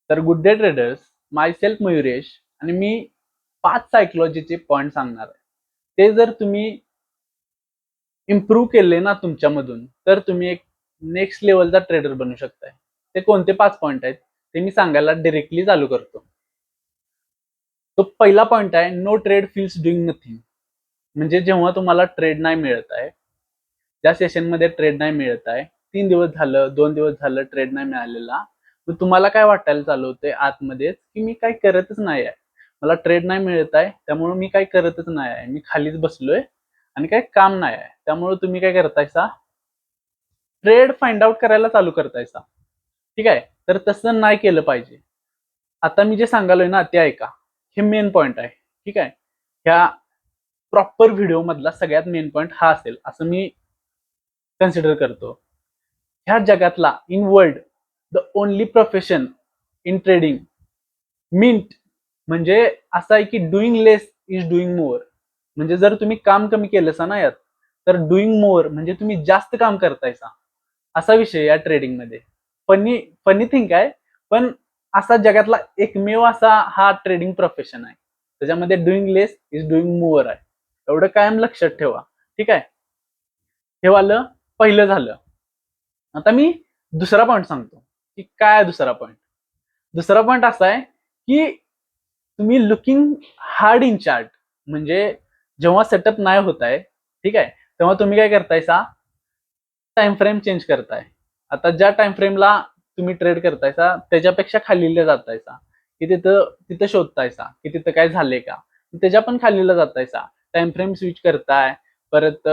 तर good day traders, माय self Mayuresh आणि मी 5 सायकोलॉजीचे point सांगणार आहे. ते जर तुम्ही इम्प्रूव्ह केले ना तुमच्यामधून, तर तुम्ही एक नेक्स्ट लेवलचा ट्रेडर बनू शकताय. ते कोणते 5 पॉइंट आहेत ते मी सांगायला डायरेक्टली चालू करतो. तो पहिला पॉइंट आहे, no trade feels doing nothing. म्हणजे जेव्हा तुम्हाला ट्रेड नाही मिळत आहे, त्या सेशनमध्ये ट्रेड नाही मिळत आहे, 3 दिवस झालं, 2 दिवस झालं ट्रेड नाही मिळालेला, तर तुम्हाला काय वाटायला चालू होते आतमध्येच, की मी काही करतच नाही आहे. मला ट्रेड नाही मिळत आहे, त्यामुळे मी काही करतच नाही आहे. मी खालीच बसलोय आणि काही काम नाही आहे. त्यामुळे तुम्ही काय करतायसा, ट्रेड फाइंड आउट करायला चालू करतायसा. ठीक आहे, तर तसं नाही केलं पाहिजे. आता मी जे सांगालोय ना ते ऐका. हे मेन पॉइंट आहे. ठीक आहे, ह्या प्रॉपर व्हिडिओ मधला सगळ्यात मेन पॉइंट हा असेल असं मी कन्सिडर करतो. ह्या जगातला in world the only profession in trading mint म्हणजे असं आहे की doing less is doing more. म्हणजे जर तुम्ही काम कमी केलंसा ना यात, तर डुईंग मोर म्हणजे तुम्ही जास्त काम करतायसा, असा विषय या ट्रेडिंग मध्ये. फनी फनी थिंक आहे, पण असा जगातला एकमेव असा हा ट्रेडिंग प्रोफेशन आहे त्याच्यामध्ये डुईंग लेस इज डुईंग मोर आहे. एवढं कायम लक्षात ठेवा. ठीक आहे, हे वालं पहिलं झालं. आता मी दुसरा पॉइंट सांगतो की काय दुसरा पॉइंट. दुसरा पॉइंट असा आहे की तुम्ही लुकिंग हार्ड इन चार्ट. म्हणजे जेव्हा सेटअप नाही होत आहे, ठीक आहे, तेव्हा तुम्ही काय करतायसा, टाइम फ्रेम चेंज करताय. आता ज्या टाइम फ्रेमला तुम्ही ट्रेड करतायसा त्याच्यापेक्षा खालीला जातायसा, की तिथं तिथं शोधतायसा की तिथं काय झाले का, त्याच्या पण खालीला जातायसा. टाइम फ्रेम स्विच करताय, परत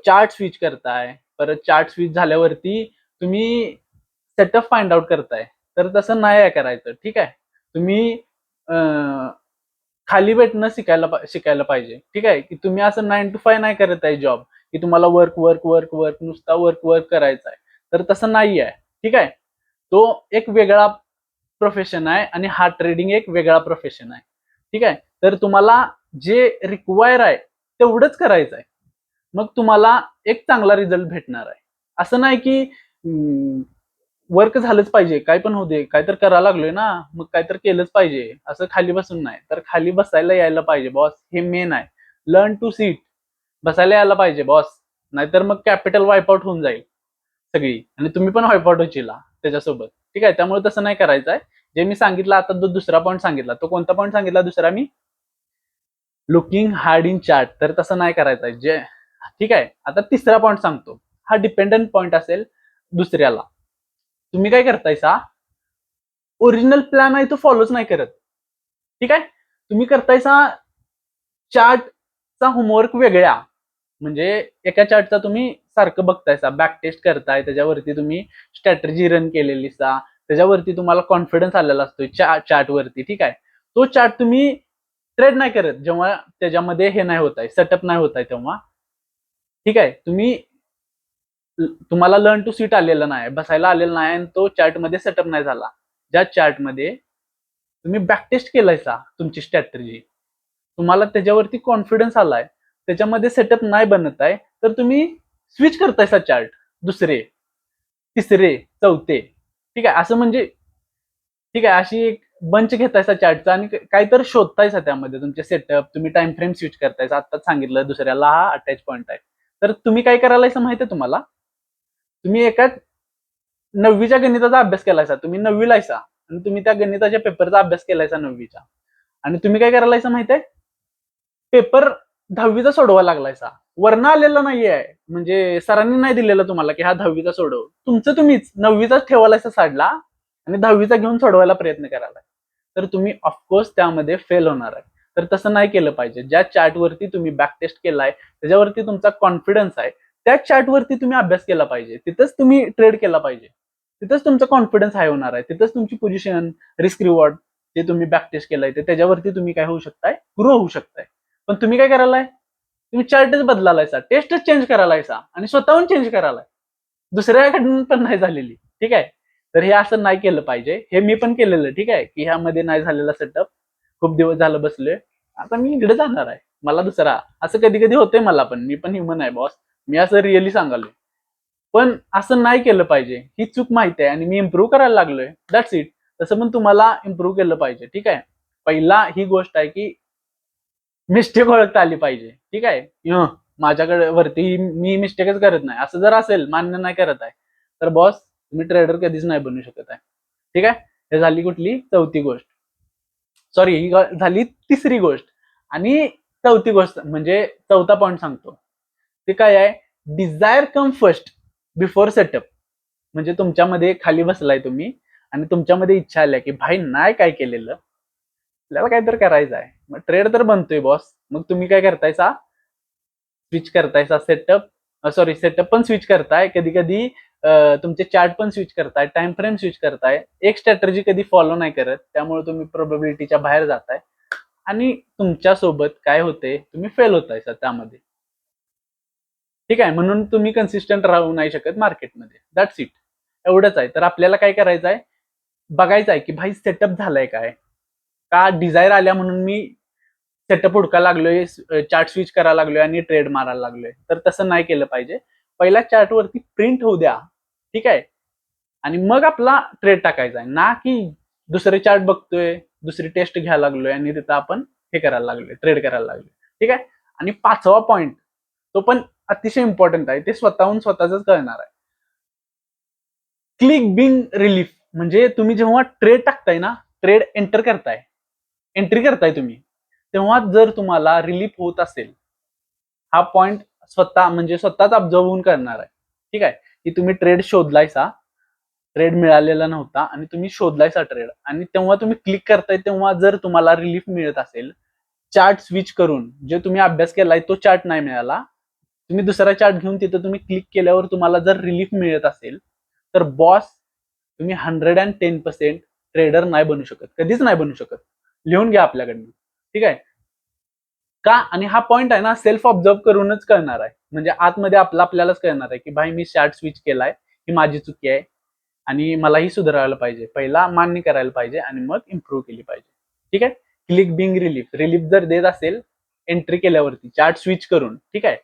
चार्ट स्विच करताय, परत चार्ट स्विच झाल्यावरती तुम्ही सेटअप फाइंड आउट करताय. तर तसं नाही आहे करायचं. ठीक आहे, तुम्ही खाली भेटणं शिकायला पाहिजे. ठीक आहे, की तुम्ही असं 9 to 5 नाही करत आहे जॉब, की तुम्हाला वर्क वर्क वर्क वर्क नुसता वर्क वर्क करायचा आहे. तर तसं नाही आहे. ठीक आहे, तो एक वेगळा प्रोफेशन आहे आणि हा ट्रेडिंग एक वेगळा प्रोफेशन आहे. ठीक आहे, तर तुम्हाला जे रिक्वायर आहे तेवढंच करायचं आहे. मग तुम्हाला एक चांगला रिझल्ट भेटणार आहे. असं नाही की वर्क झालंच पाहिजे, काय पण होऊ दे, काय तर करायला लागलोय ना, मग काय तर केलंच पाहिजे, असं खाली बसून नाही. तर खाली बसायला यायला पाहिजे बॉस, हे मेन आहे. लर्न टू सीट, बसायला यायला पाहिजे बॉस, नाहीतर मग कॅपिटल वाईपआउट होऊन जाईल सगळी आणि तुम्ही पण वाईपआउट होशील त्याच्यासोबत. ठीक आहे, त्यामुळे तसं नाही करायचं आहे. जे मी सांगितलं आता, जो दुसरा पॉईंट सांगितला, तो कोणता पॉईंट सांगितला दुसरा मी, लुकिंग हार्ड इन चार्ट, तर तसं नाही करायचं आहे जे. ठीक आहे, आता तिसरा पॉईंट सांगतो. हा डिपेंडंट पॉईंट असेल दुसऱ्याला. तुम्ही काय करतायसा, ओरिजिनल प्लॅन आहे तो फॉलोच नाही करत. ठीक आहे, तुम्ही करतायसा चार्टचा होमवर्क वेगळ्या. म्हणजे एका चार्टचा तुम्ही सारखं बघतायसा, बॅक टेस्ट करताय, त्याच्यावरती तुम्ही स्ट्रॅटेजी रन केलेली सा, त्याच्यावरती तुम्हाला कॉन्फिडन्स आलेला असतो चार्टवरती. ठीक आहे, तो चार्ट तुम्ही ट्रेड नाही करत जेव्हा त्याच्यामध्ये हे नाही होत आहे, सेटअप नाही होत आहे तेव्हा. ठीक आहे, तुम्हाला लर्न टू सीट आलेला नाही, बसायला आलेला नाही, आणि तो चार्टमध्ये सेटअप नाही झाला. ज्या चार्टमध्ये तुम्ही बॅकटेस्ट केलायसा तुमची स्ट्रॅटेजी, तुम्हाला त्याच्यावरती कॉन्फिडन्स आलाय, त्याच्यामध्ये सेटअप नाही बनत आहे, तर तुम्ही स्विच करतायसा चार्ट, दुसरे, तिसरे, चौथे. ठीक आहे, असं म्हणजे, ठीक आहे, अशी एक बंच घेतायसा चार्टचा आणि काहीतरी शोधतायसा त्यामध्ये तुमचे सेटअप. तुम्ही टाइम फ्रेम स्विच करतायसा, आत्ताच सांगितलं दुसऱ्याला हा अटॅच पॉईंट आहे. तर तुम्ही काय करायला माहिती आहे तुम्हाला, तुम्ही एका 9वीच्या गणिताचा अभ्यास केलायसा, तुम्ही 9वीला आहेसा आणि तुम्ही त्या गणिताच्या पेपरचा अभ्यास केलायसा 9वीच्या, आणि तुम्ही काय करायलायसा माहितीये, पेपर 10वीचा सोडवा लागलायसा, वरनं आलेला नाहीये. म्हणजे सरांनी नाही दिलेलं तुम्हाला की हा 10वीचा सोडव, तुमचं तुम्हीच 9वीचाच ठेवायलायसा साडला आणि 10वीचा घेऊन सोडवायला प्रयत्न करायला, तर तुम्ही ऑफकोर्स त्यामध्ये फेल होणार आहे. तर तसं नाही केलं पाहिजे. ज्या चार्टवरती तुम्ही बॅक टेस्ट केलाय, त्याच्यावरती तुमचा कॉन्फिडन्स आहे, त्या चार्टवरती तुम्ही अभ्यास केला पाहिजे, तिथंच तुम्ही ट्रेड केला पाहिजे, तिथंच तुमचा कॉन्फिडन्स हाय होणार आहे, तिथंच तुमची पोझिशन, रिस्क रिवॉर्ड, जे तुम्ही बॅक टेस्ट केलाय ते त्याच्यावरती तुम्ही काय होऊ शकताय, ग्रो होऊ शकताय. पण तुम्ही काय करायलाय, तुम्ही चार्टच बदलालायसा, टेस्टच चेंज करायलायसा आणि स्वतःहून चेंज करायलाय, दुसऱ्याकडून पण नाही झालेली. ठीक आहे, तर हे असं नाही केलं पाहिजे. हे मी पण केलेलं. ठीक आहे, की ह्यामध्ये नाही झालेला सेटअप, खूप दिवस झालं बसलोय, आता मी इकडे जाणार आहे, मला दुसरा. असं कधी कधी होतंय मला पण, मी पण ह्युमन आहे बॉस, मी असं रिअली सांगालोय. पण असं नाही केलं पाहिजे, ही चूक माहिती आहे आणि मी इम्प्रूव्ह करायला लागलोय, दॅट्स इट. तसं पण तुम्हाला इम्प्रूव्ह केलं पाहिजे. ठीक आहे. पहिला ही गोष्ट आहे की मिस्टेक ओळखता आली पाहिजे. ठीक आहे. माझ्याकडे वरती मी मिस्टेकच करत नाही असं जर असेल, मान्य नाही करत आहे, तर बॉस तुम्ही ट्रेडर कधीच नाही बनू शकत आहे. ठीक आहे. हे झाली कुठली चौथी गोष्ट. सॉरी, ही झाली तिसरी गोष्ट. आणि चौथी गोष्ट म्हणजे चौथा पॉईंट सांगतो ते काय आहे, desire come first before setup. म्हणजे तुमच्यामध्ये खाली बसलाय तुम्ही आणि तुमच्यामध्ये इच्छा आल्या की भाई नाही काय केलेलं, आपल्याला काहीतरी करायचं आहे, मग ट्रेड तर बनतोय बॉस. मग तुम्ही काय करतायसा, स्विच करतायसा सेटअप, सॉरी सेटअप पण स्विच करताय, कधी कधी तुमचे चार्ट पण स्विच करताय, टाइम फ्रेम स्विच करताय, एक स्ट्रॅटेजी कधी फॉलो नाही करत, त्यामुळे तुम्ही प्रोबेबिलिटीच्या बाहेर जाताय आणि तुमच्या सोबत काय होते, तुम्ही फेल होताय त्यामध्ये. ठीक आहे. म्हणून तुम्ही कन्सिस्टंट राहू नाही शकत मार्केटमध्ये. That's it. एवढंच आहे. तर आपल्याला काय करायचं आहे, बघायचं आहे की भाई सेटअप झालाय काय, का डिझायर आल्या म्हणून मी सेटअप हुडकायला लागलोय, चार्ट स्विच करायला लागलोय आणि ट्रेड मारायला लागलोय. तर तसं नाही केलं पाहिजे. पहिल्या चार्ट वरती प्रिंट होऊ द्या. ठीक आहे. आणि मग आपला ट्रेड टाकायचा आहे, ना की दुसरे चार्ट बघतोय, दुसरी टेस्ट घ्यायला लागलोय आणि तिथं आपण हे करायला लागलोय, ट्रेड करायला लागलोय. ठीक आहे. आणि पाचवा पॉइंट, तो पण अतिशय इम्पॉर्टंट आहे, ते स्वतःहून स्वतःच कळणार आहे. Click being relief. म्हणजे तुम्ही जेव्हा ट्रेड टाकताय ना, ट्रेड एंट्री करताय तुम्ही, तेव्हा जर तुम्हाला रिलीफ होत असेल, हा पॉइंट स्वतः म्हणजे स्वतःच ऑब्झर्व होऊन करणार आहे. ठीक आहे. की तुम्ही ट्रेड शोधलायसा, ट्रेड मिळालेला नव्हता आणि तुम्ही शोधलायचा ट्रेड, आणि तेव्हा तुम्ही क्लिक करताय, तेव्हा जर तुम्हाला रिलीफ मिळत असेल, चार्ट स्विच करून जे तुम्ही अभ्यास केलाय तो चार्ट नाही मिळाला, तुम्ही दुसरा चार्ट घेऊन तिथं तुम्ही क्लिक केल्यावर तुम्हाला जर रिलीफ मिळत असेल, तर बॉस तुम्ही 110% ट्रेडर नाही बनू शकत, कधीच नाही बनू शकत. लिहून घ्या आपल्याकडनं. ठीक आहे. का, आणि हा पॉइंट आहे ना सेल्फ ऑब्झर्व करूनच कळणार आहे. म्हणजे आतमध्ये आपल्यालाच कळणार आहे की भाई मी चार्ट स्विच केलाय, ही माझी चुकी आहे आणि मलाही सुधारायला पाहिजे. पहिला मान्य करायला पाहिजे आणि मग इम्प्रूव्ह केली पाहिजे. ठीक आहे. क्लिक बिंग रिलीफ जर देत असेल एंट्री केल्यावरती चार्ट स्विच करून, ठीक आहे,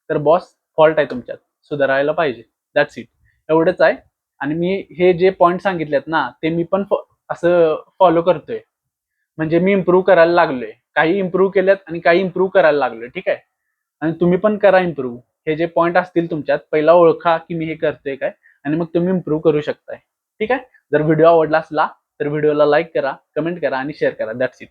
तर बॉस फॉल्ट आहे तुमच्यात, सुधारायला पाहिजे. That's it. एवढंच आहे. आणि मी हे जे पॉइंट सांगितलेत ना, ते मी पण असं फॉलो करतोय. म्हणजे मी इम्प्रूव्ह करायला लागलोय, काही इम्प्रूव्ह केल्यात आणि काही इम्प्रूव्ह करायला लागलोय. ठीक आहे. आणि तुम्ही पण करा इम्प्रूव्ह. हे जे पॉइंट असतील तुमच्यात, पहिला ओळखा की मी हे करतोय काय, आणि मग तुम्ही इम्प्रूव्ह करू शकताय. ठीक आहे. जर व्हिडिओ आवडला असला तर व्हिडिओला लाईक करा, कमेंट करा आणि शेअर करा. That's it.